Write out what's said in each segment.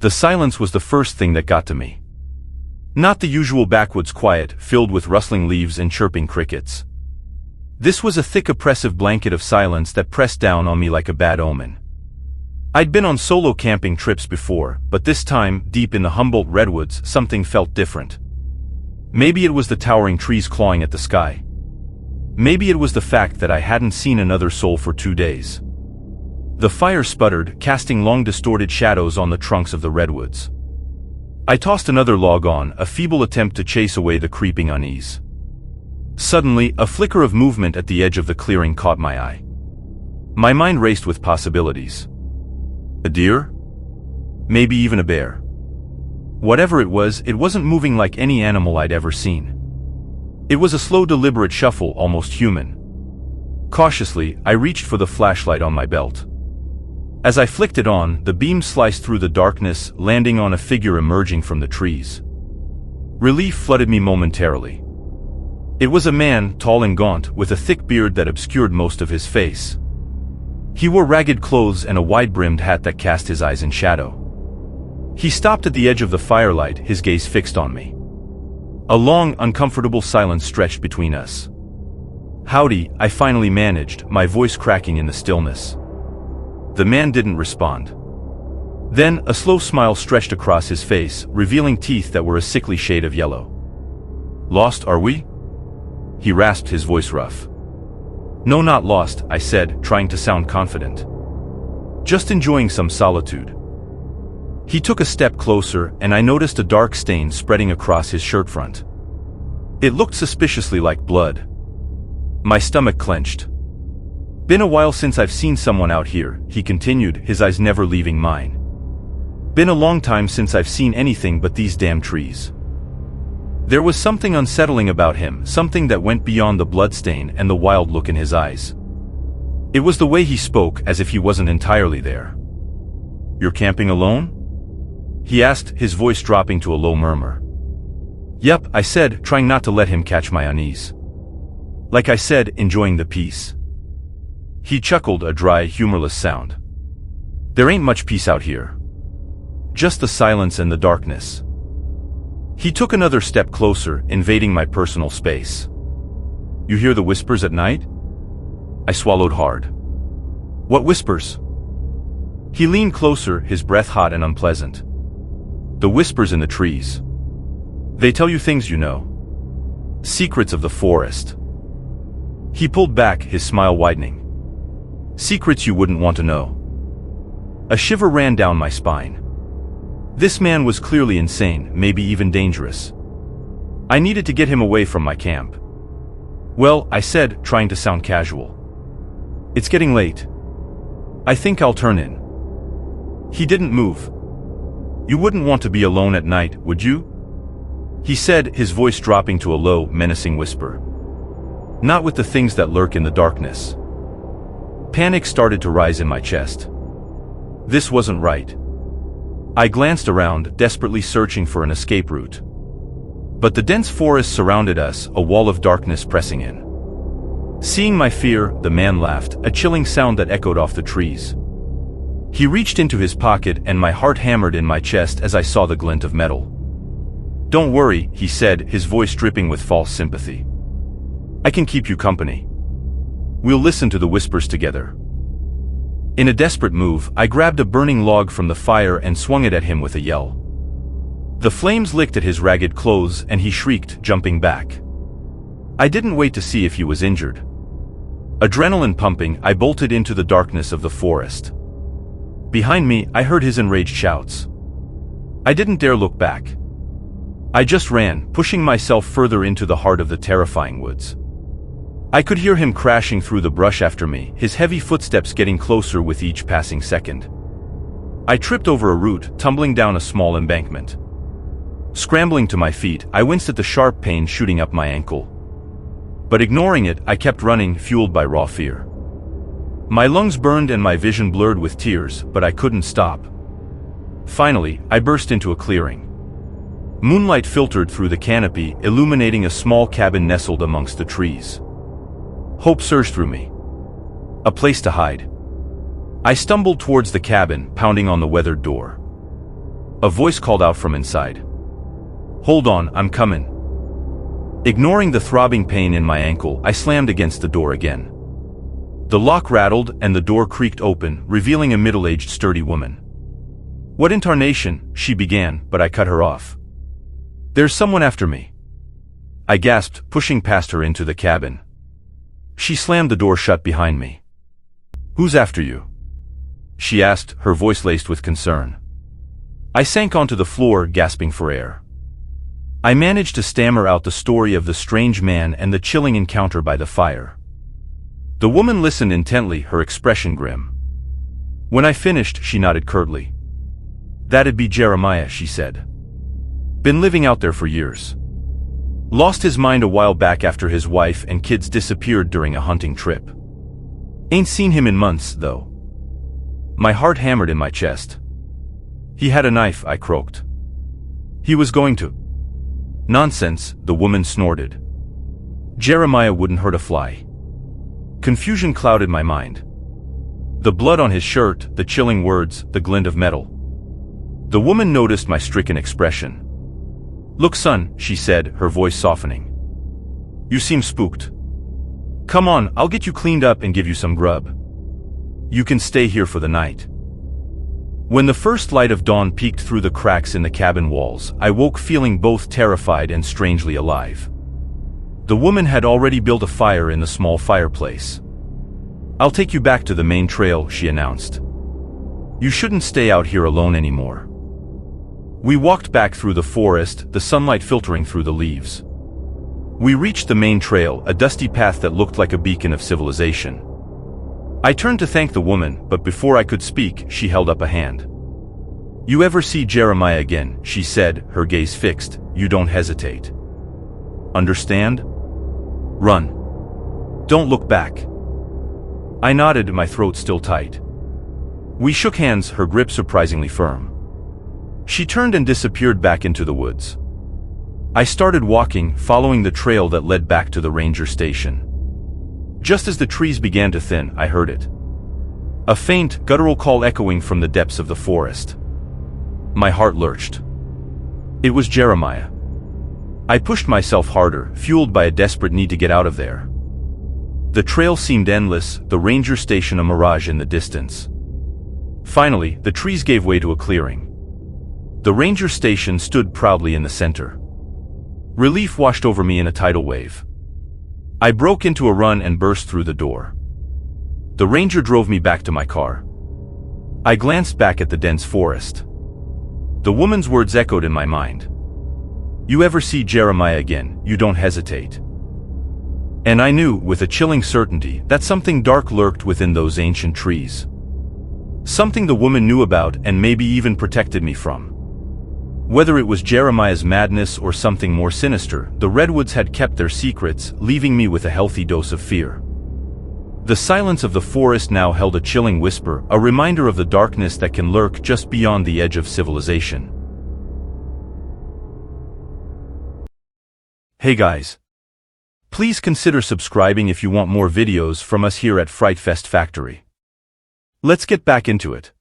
The silence was the first thing that got to me. Not the usual backwoods quiet, filled with rustling leaves and chirping crickets. This was a thick oppressive blanket of silence that pressed down on me like a bad omen. I'd been on solo camping trips before, but this time, deep in the Humboldt redwoods, something felt different. Maybe it was the towering trees clawing at the sky. Maybe it was the fact that I hadn't seen another soul for 2 days. The fire sputtered, casting long distorted shadows on the trunks of the redwoods. I tossed another log on, a feeble attempt to chase away the creeping unease. Suddenly, a flicker of movement at the edge of the clearing caught my eye. My mind raced with possibilities. A deer? Maybe even a bear. Whatever it wasn't moving like any animal I'd ever seen. It was a slow, deliberate shuffle, almost human. Cautiously, I reached for the flashlight on my belt. As I flicked it on, the beam sliced through the darkness, landing on a figure emerging from the trees. Relief flooded me momentarily. It was a man, tall and gaunt, with a thick beard that obscured most of his face. He wore ragged clothes and a wide-brimmed hat that cast his eyes in shadow. He stopped at the edge of the firelight, his gaze fixed on me. A long, uncomfortable silence stretched between us. "Howdy," I finally managed, my voice cracking in the stillness. The man didn't respond. Then, a slow smile stretched across his face, revealing teeth that were a sickly shade of yellow. "Lost, are we?" He rasped, his voice rough. "No, not lost," I said, trying to sound confident. "Just enjoying some solitude." He took a step closer, and I noticed a dark stain spreading across his shirt front. It looked suspiciously like blood. My stomach clenched. "Been a while since I've seen someone out here," he continued, his eyes never leaving mine. "Been a long time since I've seen anything but these damn trees." There was something unsettling about him, something that went beyond the bloodstain and the wild look in his eyes. It was the way he spoke, as if he wasn't entirely there. "You're camping alone?" he asked, his voice dropping to a low murmur. "Yep," I said, trying not to let him catch my unease. "Like I said, enjoying the peace." He chuckled, a dry, humorless sound. "There ain't much peace out here. Just the silence and the darkness." He took another step closer, invading my personal space. "You hear the whispers at night?" I swallowed hard. "What whispers?" He leaned closer, his breath hot and unpleasant. "The whispers in the trees. They tell you things you know. Secrets of the forest." He pulled back, his smile widening. "Secrets you wouldn't want to know." A shiver ran down my spine. This man was clearly insane, maybe even dangerous. I needed to get him away from my camp. "Well," I said, trying to sound casual. "It's getting late. I think I'll turn in." He didn't move. "You wouldn't want to be alone at night, would you?" he said, his voice dropping to a low, menacing whisper. "Not with the things that lurk in the darkness." Panic started to rise in my chest. This wasn't right. I glanced around, desperately searching for an escape route. But the dense forest surrounded us, a wall of darkness pressing in. Seeing my fear, the man laughed, a chilling sound that echoed off the trees. He reached into his pocket, and my heart hammered in my chest as I saw the glint of metal. "Don't worry," he said, his voice dripping with false sympathy. "I can keep you company. We'll listen to the whispers together." In a desperate move, I grabbed a burning log from the fire and swung it at him with a yell. The flames licked at his ragged clothes, and he shrieked, jumping back. I didn't wait to see if he was injured. Adrenaline pumping, I bolted into the darkness of the forest. Behind me, I heard his enraged shouts. I didn't dare look back. I just ran, pushing myself further into the heart of the terrifying woods. I could hear him crashing through the brush after me, his heavy footsteps getting closer with each passing second. I tripped over a root, tumbling down a small embankment. Scrambling to my feet, I winced at the sharp pain shooting up my ankle. But ignoring it, I kept running, fueled by raw fear. My lungs burned and my vision blurred with tears, but I couldn't stop. Finally, I burst into a clearing. Moonlight filtered through the canopy, illuminating a small cabin nestled amongst the trees. Hope surged through me. A place to hide. I stumbled towards the cabin, pounding on the weathered door. A voice called out from inside. "Hold on, I'm coming." Ignoring the throbbing pain in my ankle, I slammed against the door again. The lock rattled and the door creaked open, revealing a middle-aged sturdy woman. "What in tarnation?" she began, but I cut her off. "There's someone after me," I gasped, pushing past her into the cabin. She slammed the door shut behind me. "Who's after you?" she asked, her voice laced with concern. I sank onto the floor, gasping for air. I managed to stammer out the story of the strange man and the chilling encounter by the fire. The woman listened intently, her expression grim. When I finished, she nodded curtly. "That'd be Jeremiah," she said. "Been living out there for years. Lost his mind a while back after his wife and kids disappeared during a hunting trip. Ain't seen him in months, though." My heart hammered in my chest. "He had a knife," I croaked. "He was going to—" "Nonsense," the woman snorted. "Jeremiah wouldn't hurt a fly." Confusion clouded my mind. The blood on his shirt, the chilling words, the glint of metal. The woman noticed my stricken expression. "Look, son," she said, her voice softening. "You seem spooked. Come on, I'll get you cleaned up and give you some grub. You can stay here for the night." When the first light of dawn peeked through the cracks in the cabin walls, I woke feeling both terrified and strangely alive. The woman had already built a fire in the small fireplace. "I'll take you back to the main trail," she announced. "You shouldn't stay out here alone anymore." We walked back through the forest, the sunlight filtering through the leaves. We reached the main trail, a dusty path that looked like a beacon of civilization. I turned to thank the woman, but before I could speak, she held up a hand. "You ever see Jeremiah again?" she said, her gaze fixed. "You don't hesitate. Understand? Run. Don't look back." I nodded, my throat still tight. We shook hands, her grip surprisingly firm. She turned and disappeared back into the woods. I started walking, following the trail that led back to the ranger station. Just as the trees began to thin, I heard it. A faint, guttural call echoing from the depths of the forest. My heart lurched. It was Jeremiah. I pushed myself harder, fueled by a desperate need to get out of there. The trail seemed endless, the ranger station a mirage in the distance. Finally, the trees gave way to a clearing. The ranger station stood proudly in the center. Relief washed over me in a tidal wave. I broke into a run and burst through the door. The ranger drove me back to my car. I glanced back at the dense forest. The woman's words echoed in my mind. "You ever see Jeremiah again, you don't hesitate." And I knew, with a chilling certainty, that something dark lurked within those ancient trees. Something the woman knew about and maybe even protected me from. Whether it was Jeremiah's madness or something more sinister, the redwoods had kept their secrets, leaving me with a healthy dose of fear. The silence of the forest now held a chilling whisper, a reminder of the darkness that can lurk just beyond the edge of civilization. Hey guys. Please consider subscribing if you want more videos from us here at Frightfest Factory. Let's get back into it.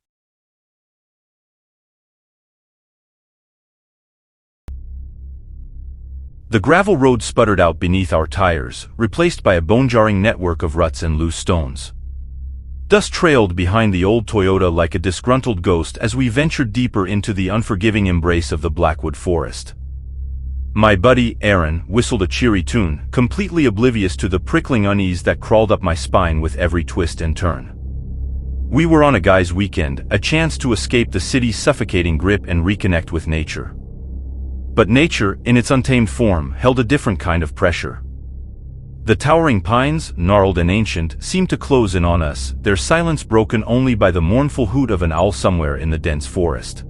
The gravel road sputtered out beneath our tires, replaced by a bone-jarring network of ruts and loose stones. Dust trailed behind the old Toyota like a disgruntled ghost as we ventured deeper into the unforgiving embrace of the Blackwood forest. My buddy, Aaron, whistled a cheery tune, completely oblivious to the prickling unease that crawled up my spine with every twist and turn. We were on a guy's weekend, a chance to escape the city's suffocating grip and reconnect with nature. But nature, in its untamed form, held a different kind of pressure. The towering pines, gnarled and ancient, seemed to close in on us, their silence broken only by the mournful hoot of an owl somewhere in the dense forest.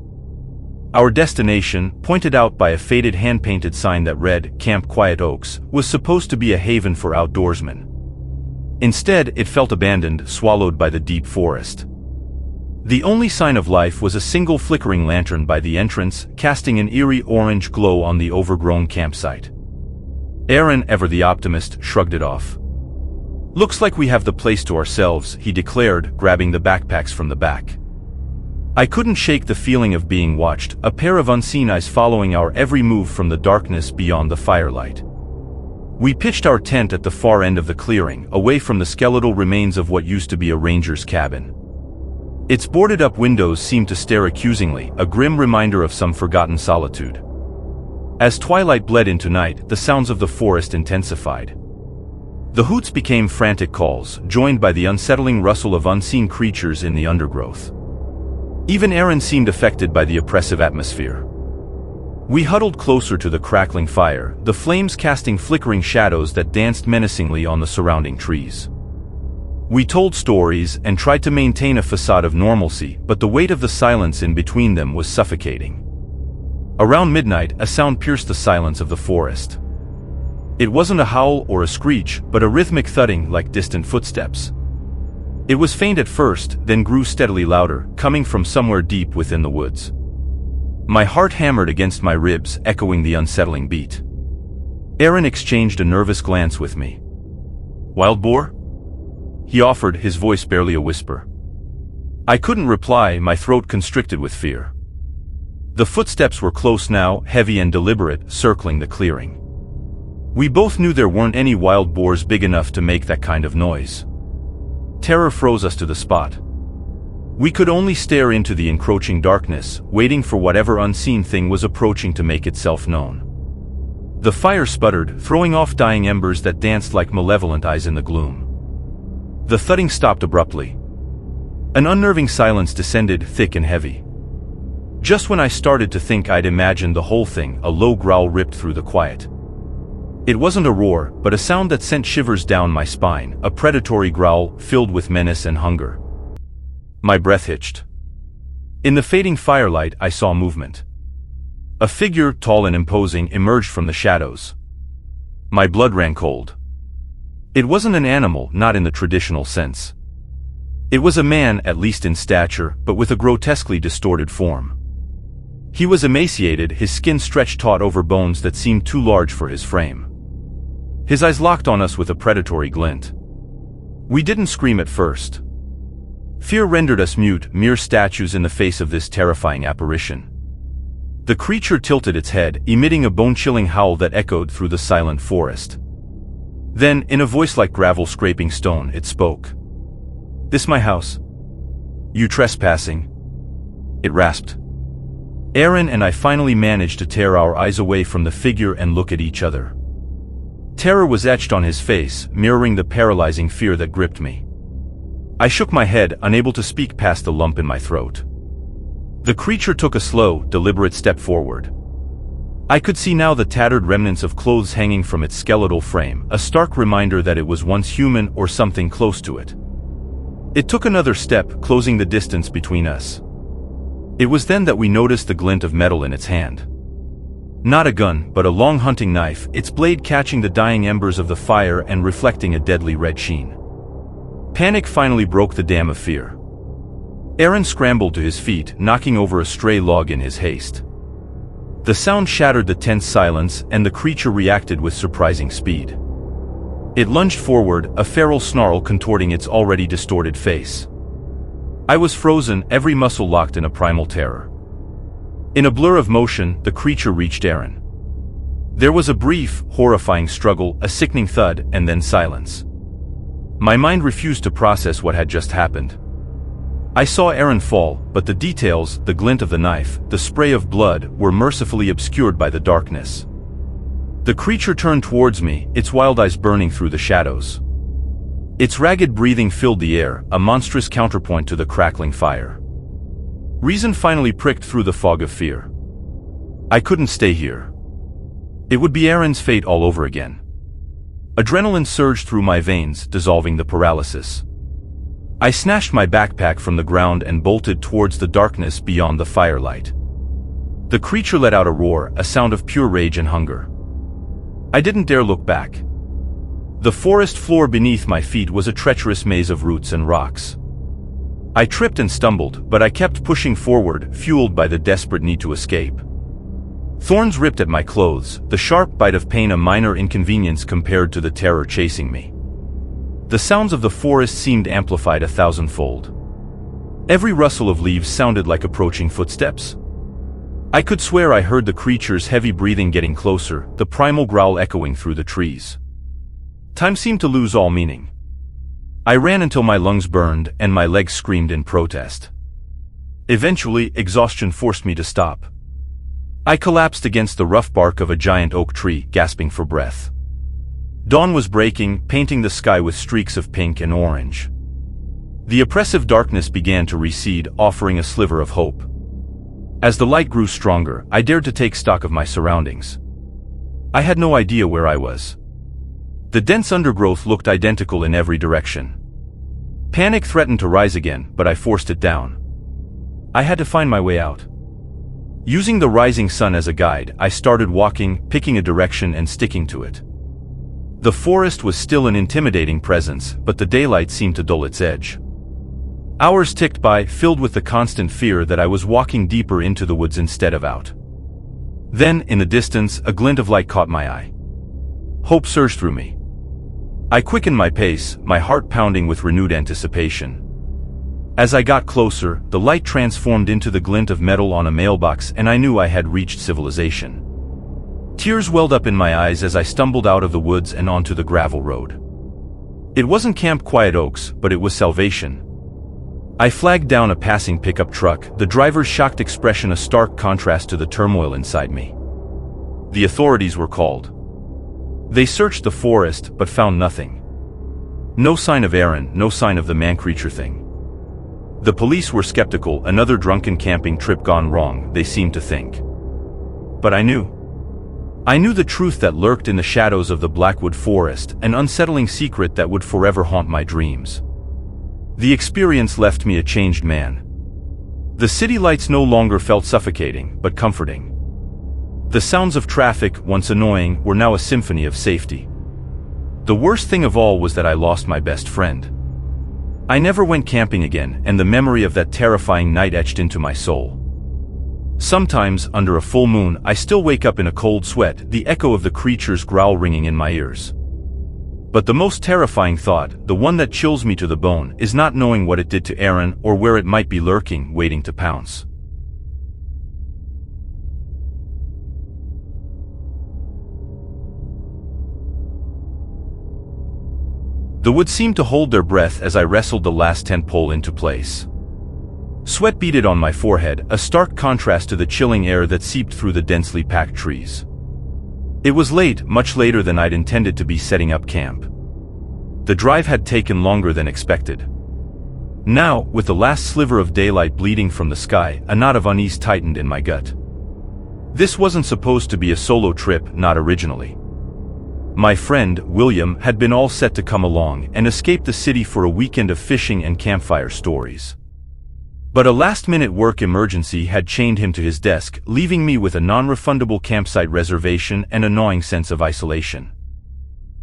Our destination, pointed out by a faded hand-painted sign that read, Camp Quiet Oaks, was supposed to be a haven for outdoorsmen. Instead, it felt abandoned, swallowed by the deep forest. The only sign of life was a single flickering lantern by the entrance, casting an eerie orange glow on the overgrown campsite. Aaron, ever the optimist, shrugged it off. "Looks like we have the place to ourselves," he declared, grabbing the backpacks from the back. I couldn't shake the feeling of being watched, a pair of unseen eyes following our every move from the darkness beyond the firelight. We pitched our tent at the far end of the clearing, away from the skeletal remains of what used to be a ranger's cabin. Its boarded-up windows seemed to stare accusingly, a grim reminder of some forgotten solitude. As twilight bled into night, the sounds of the forest intensified. The hoots became frantic calls, joined by the unsettling rustle of unseen creatures in the undergrowth. Even Aaron seemed affected by the oppressive atmosphere. We huddled closer to the crackling fire, the flames casting flickering shadows that danced menacingly on the surrounding trees. We told stories and tried to maintain a facade of normalcy, but the weight of the silence in between them was suffocating. Around midnight, a sound pierced the silence of the forest. It wasn't a howl or a screech, but a rhythmic thudding like distant footsteps. It was faint at first, then grew steadily louder, coming from somewhere deep within the woods. My heart hammered against my ribs, echoing the unsettling beat. Aaron exchanged a nervous glance with me. "Wild boar?" he offered, his voice barely a whisper. I couldn't reply, my throat constricted with fear. The footsteps were close now, heavy and deliberate, circling the clearing. We both knew there weren't any wild boars big enough to make that kind of noise. Terror froze us to the spot. We could only stare into the encroaching darkness, waiting for whatever unseen thing was approaching to make itself known. The fire sputtered, throwing off dying embers that danced like malevolent eyes in the gloom. The thudding stopped abruptly. An unnerving silence descended, thick and heavy. Just when I started to think I'd imagined the whole thing, a low growl ripped through the quiet. It wasn't a roar, but a sound that sent shivers down my spine, a predatory growl filled with menace and hunger. My breath hitched. In the fading firelight, I saw movement. A figure, tall and imposing, emerged from the shadows. My blood ran cold. It wasn't an animal, not in the traditional sense. It was a man, at least in stature, but with a grotesquely distorted form. He was emaciated, his skin stretched taut over bones that seemed too large for his frame. His eyes locked on us with a predatory glint. We didn't scream at first. Fear rendered us mute, mere statues in the face of this terrifying apparition. The creature tilted its head, emitting a bone-chilling howl that echoed through the silent forest. Then, in a voice like gravel scraping stone, it spoke. "This my house. You trespassing?" It rasped. Aaron and I finally managed to tear our eyes away from the figure and look at each other. Terror was etched on his face, mirroring the paralyzing fear that gripped me. I shook my head, unable to speak past the lump in my throat. The creature took a slow, deliberate step forward. I could see now the tattered remnants of clothes hanging from its skeletal frame, a stark reminder that it was once human or something close to it. It took another step, closing the distance between us. It was then that we noticed the glint of metal in its hand. Not a gun, but a long hunting knife, its blade catching the dying embers of the fire and reflecting a deadly red sheen. Panic finally broke the dam of fear. Aaron scrambled to his feet, knocking over a stray log in his haste. The sound shattered the tense silence, and the creature reacted with surprising speed. It lunged forward, a feral snarl contorting its already distorted face. I was frozen, every muscle locked in a primal terror. In a blur of motion, the creature reached Aaron. There was a brief, horrifying struggle, a sickening thud, and then silence. My mind refused to process what had just happened. I saw Aaron fall, but the details, the glint of the knife, the spray of blood, were mercifully obscured by the darkness. The creature turned towards me, its wild eyes burning through the shadows. Its ragged breathing filled the air, a monstrous counterpoint to the crackling fire. Reason finally pricked through the fog of fear. I couldn't stay here. It would be Aaron's fate all over again. Adrenaline surged through my veins, dissolving the paralysis. I snatched my backpack from the ground and bolted towards the darkness beyond the firelight. The creature let out a roar, a sound of pure rage and hunger. I didn't dare look back. The forest floor beneath my feet was a treacherous maze of roots and rocks. I tripped and stumbled, but I kept pushing forward, fueled by the desperate need to escape. Thorns ripped at my clothes, the sharp bite of pain a minor inconvenience compared to the terror chasing me. The sounds of the forest seemed amplified 1,000-fold. Every rustle of leaves sounded like approaching footsteps. I could swear I heard the creature's heavy breathing getting closer, the primal growl echoing through the trees. Time seemed to lose all meaning. I ran until my lungs burned and my legs screamed in protest. Eventually, exhaustion forced me to stop. I collapsed against the rough bark of a giant oak tree, gasping for breath. Dawn was breaking, painting the sky with streaks of pink and orange. The oppressive darkness began to recede, offering a sliver of hope. As the light grew stronger, I dared to take stock of my surroundings. I had no idea where I was. The dense undergrowth looked identical in every direction. Panic threatened to rise again, but I forced it down. I had to find my way out. Using the rising sun as a guide, I started walking, picking a direction and sticking to it. The forest was still an intimidating presence, but the daylight seemed to dull its edge. Hours ticked by, filled with the constant fear that I was walking deeper into the woods instead of out. Then, in the distance, a glint of light caught my eye. Hope surged through me. I quickened my pace, my heart pounding with renewed anticipation. As I got closer, the light transformed into the glint of metal on a mailbox, and I knew I had reached civilization. Tears welled up in my eyes as I stumbled out of the woods and onto the gravel road. It wasn't Camp Quiet Oaks, but it was salvation. I flagged down a passing pickup truck, the driver's shocked expression a stark contrast to the turmoil inside me. The authorities were called. They searched the forest, but found nothing. No sign of Aaron, no sign of the man-creature thing. The police were skeptical, another drunken camping trip gone wrong, they seemed to think. But I knew. I knew the truth that lurked in the shadows of the Blackwood Forest, an unsettling secret that would forever haunt my dreams. The experience left me a changed man. The city lights no longer felt suffocating, but comforting. The sounds of traffic, once annoying, were now a symphony of safety. The worst thing of all was that I lost my best friend. I never went camping again, and the memory of that terrifying night etched into my soul. Sometimes, under a full moon, I still wake up in a cold sweat, the echo of the creature's growl ringing in my ears. But the most terrifying thought, the one that chills me to the bone, is not knowing what it did to Aaron or where it might be lurking, waiting to pounce. The woods seemed to hold their breath as I wrestled the last tent pole into place. Sweat beaded on my forehead, a stark contrast to the chilling air that seeped through the densely packed trees. It was late, much later than I'd intended to be setting up camp. The drive had taken longer than expected. Now, with the last sliver of daylight bleeding from the sky, a knot of unease tightened in my gut. This wasn't supposed to be a solo trip, not originally. My friend, William, had been all set to come along and escape the city for a weekend of fishing and campfire stories. But a last-minute work emergency had chained him to his desk, leaving me with a non-refundable campsite reservation and a gnawing sense of isolation.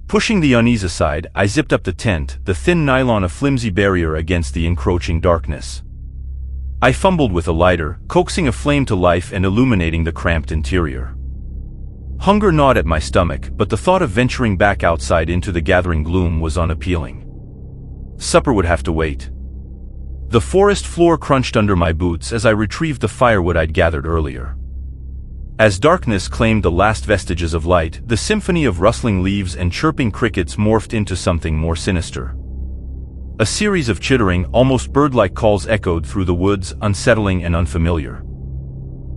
Pushing the unease aside, I zipped up the tent, the thin nylon a flimsy barrier against the encroaching darkness. I fumbled with a lighter, coaxing a flame to life and illuminating the cramped interior. Hunger gnawed at my stomach, but the thought of venturing back outside into the gathering gloom was unappealing. Supper would have to wait. The forest floor crunched under my boots as I retrieved the firewood I'd gathered earlier. As darkness claimed the last vestiges of light, the symphony of rustling leaves and chirping crickets morphed into something more sinister. A series of chittering, almost bird-like calls echoed through the woods, unsettling and unfamiliar.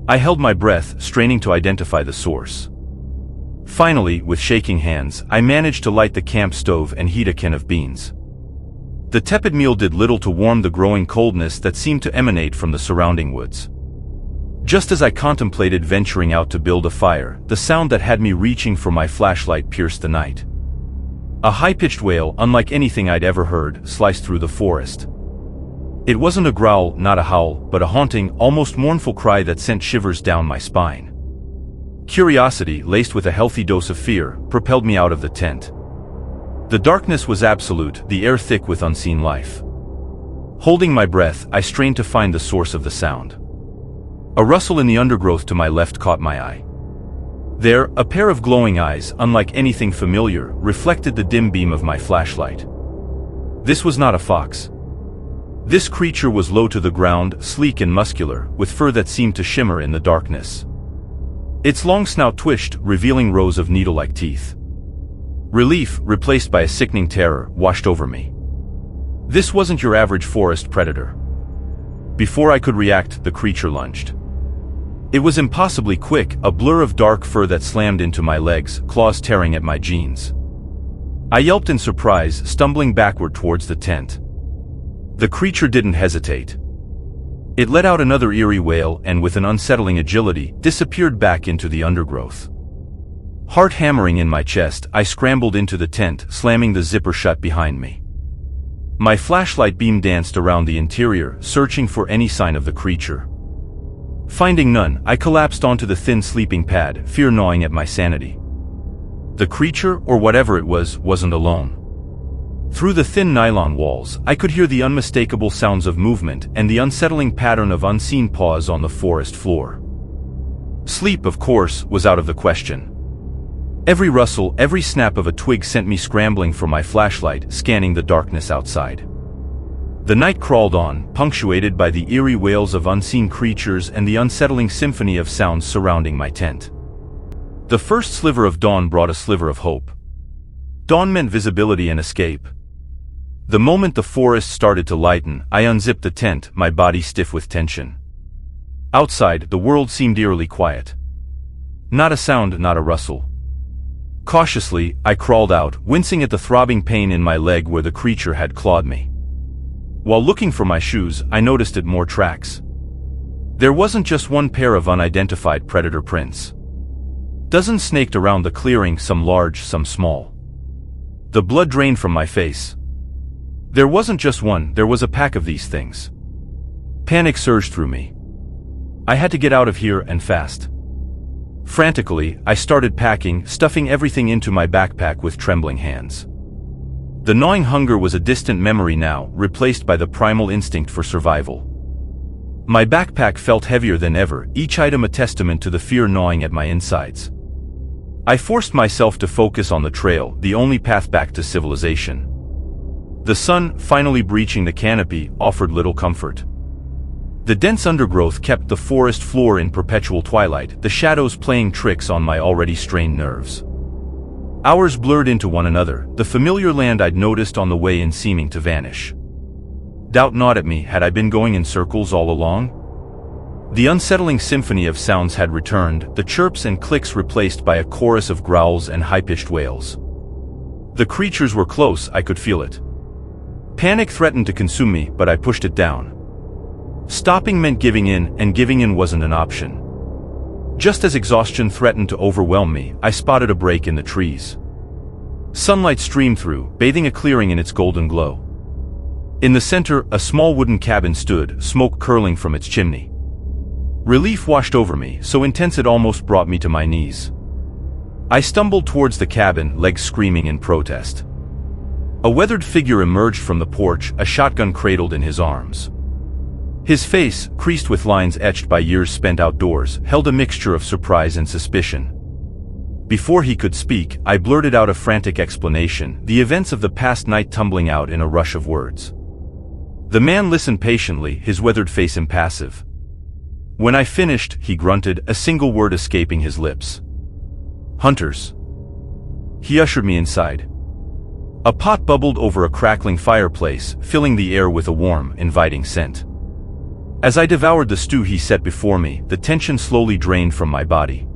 I held my breath, straining to identify the source. Finally, with shaking hands, I managed to light the camp stove and heat a can of beans. The tepid meal did little to warm the growing coldness that seemed to emanate from the surrounding woods. Just as I contemplated venturing out to build a fire, the sound that had me reaching for my flashlight pierced the night. A high-pitched wail, unlike anything I'd ever heard, sliced through the forest. It wasn't a growl, not a howl, but a haunting, almost mournful cry that sent shivers down my spine. Curiosity, laced with a healthy dose of fear, propelled me out of the tent. The darkness was absolute, the air thick with unseen life. Holding my breath, I strained to find the source of the sound. A rustle in the undergrowth to my left caught my eye. There, a pair of glowing eyes, unlike anything familiar, reflected the dim beam of my flashlight. This was not a fox. This creature was low to the ground, sleek and muscular, with fur that seemed to shimmer in the darkness. Its long snout twitched, revealing rows of needle-like teeth. Relief, replaced by a sickening terror, washed over me. This wasn't your average forest predator. Before I could react, the creature lunged. It was impossibly quick, a blur of dark fur that slammed into my legs, claws tearing at my jeans. I yelped in surprise, stumbling backward towards the tent. The creature didn't hesitate. It let out another eerie wail and, with an unsettling agility, disappeared back into the undergrowth. Heart hammering in my chest, I scrambled into the tent, slamming the zipper shut behind me. My flashlight beam danced around the interior, searching for any sign of the creature. Finding none, I collapsed onto the thin sleeping pad, fear gnawing at my sanity. The creature, or whatever it was, wasn't alone. Through the thin nylon walls, I could hear the unmistakable sounds of movement and the unsettling pattern of unseen paws on the forest floor. Sleep, of course, was out of the question. Every rustle, every snap of a twig sent me scrambling for my flashlight, scanning the darkness outside. The night crawled on, punctuated by the eerie wails of unseen creatures and the unsettling symphony of sounds surrounding my tent. The first sliver of dawn brought a sliver of hope. Dawn meant visibility and escape. The moment the forest started to lighten, I unzipped the tent, my body stiff with tension. Outside, the world seemed eerily quiet. Not a sound, not a rustle. Cautiously, I crawled out, wincing at the throbbing pain in my leg where the creature had clawed me. While looking for my shoes, I noticed more tracks. There wasn't just one pair of unidentified predator prints. Dozens snaked around the clearing, some large, some small. The blood drained from my face. There wasn't just one, there was a pack of these things. Panic surged through me. I had to get out of here, and fast. Frantically, I started packing, stuffing everything into my backpack with trembling hands. The gnawing hunger was a distant memory now, replaced by the primal instinct for survival. My backpack felt heavier than ever, each item a testament to the fear gnawing at my insides. I forced myself to focus on the trail, the only path back to civilization. The sun, finally breaching the canopy, offered little comfort. The dense undergrowth kept the forest floor in perpetual twilight, the shadows playing tricks on my already strained nerves. Hours blurred into one another, the familiar land I'd noticed on the way in seeming to vanish. Doubt gnawed at me, had I been going in circles all along? The unsettling symphony of sounds had returned, the chirps and clicks replaced by a chorus of growls and high-pitched wails. The creatures were close, I could feel it. Panic threatened to consume me, but I pushed it down. Stopping meant giving in, and giving in wasn't an option. Just as exhaustion threatened to overwhelm me, I spotted a break in the trees. Sunlight streamed through, bathing a clearing in its golden glow. In the center, a small wooden cabin stood, smoke curling from its chimney. Relief washed over me, so intense it almost brought me to my knees. I stumbled towards the cabin, legs screaming in protest. A weathered figure emerged from the porch, a shotgun cradled in his arms. His face, creased with lines etched by years spent outdoors, held a mixture of surprise and suspicion. Before he could speak, I blurted out a frantic explanation, the events of the past night tumbling out in a rush of words. The man listened patiently, his weathered face impassive. When I finished, he grunted, a single word escaping his lips. "Hunters." He ushered me inside. A pot bubbled over a crackling fireplace, filling the air with a warm, inviting scent. As I devoured the stew he set before me, the tension slowly drained from my body.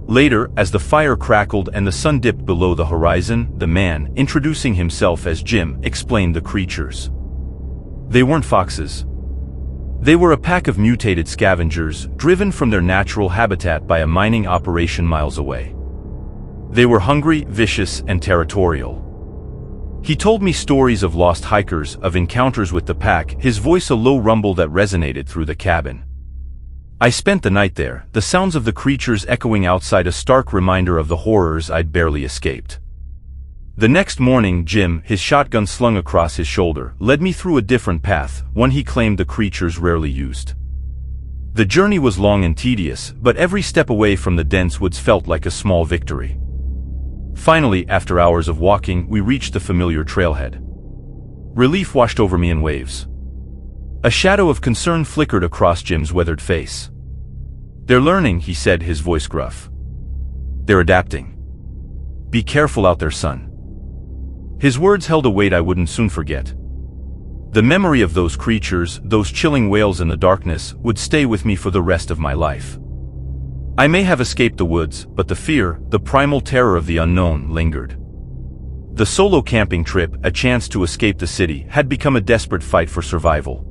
Later, as the fire crackled and the sun dipped below the horizon, the man, introducing himself as Jim, explained the creatures. They weren't foxes. They were a pack of mutated scavengers, driven from their natural habitat by a mining operation miles away. They were hungry, vicious, and territorial. He told me stories of lost hikers, of encounters with the pack, his voice a low rumble that resonated through the cabin. I spent the night there, the sounds of the creatures echoing outside, a stark reminder of the horrors I'd barely escaped. The next morning, Jim, his shotgun slung across his shoulder, led me through a different path, one he claimed the creatures rarely used. The journey was long and tedious, but every step away from the dense woods felt like a small victory. Finally, after hours of walking, we reached the familiar trailhead. Relief washed over me in waves. A shadow of concern flickered across Jim's weathered face. "They're learning," he said, his voice gruff. "They're adapting. Be careful out there, son." His words held a weight I wouldn't soon forget. The memory of those creatures, those chilling wails in the darkness, would stay with me for the rest of my life. I may have escaped the woods, but the fear, the primal terror of the unknown, lingered. The solo camping trip, a chance to escape the city, had become a desperate fight for survival.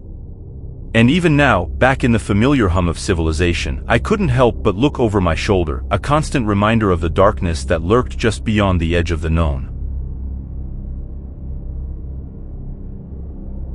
And even now, back in the familiar hum of civilization, I couldn't help but look over my shoulder, a constant reminder of the darkness that lurked just beyond the edge of the known.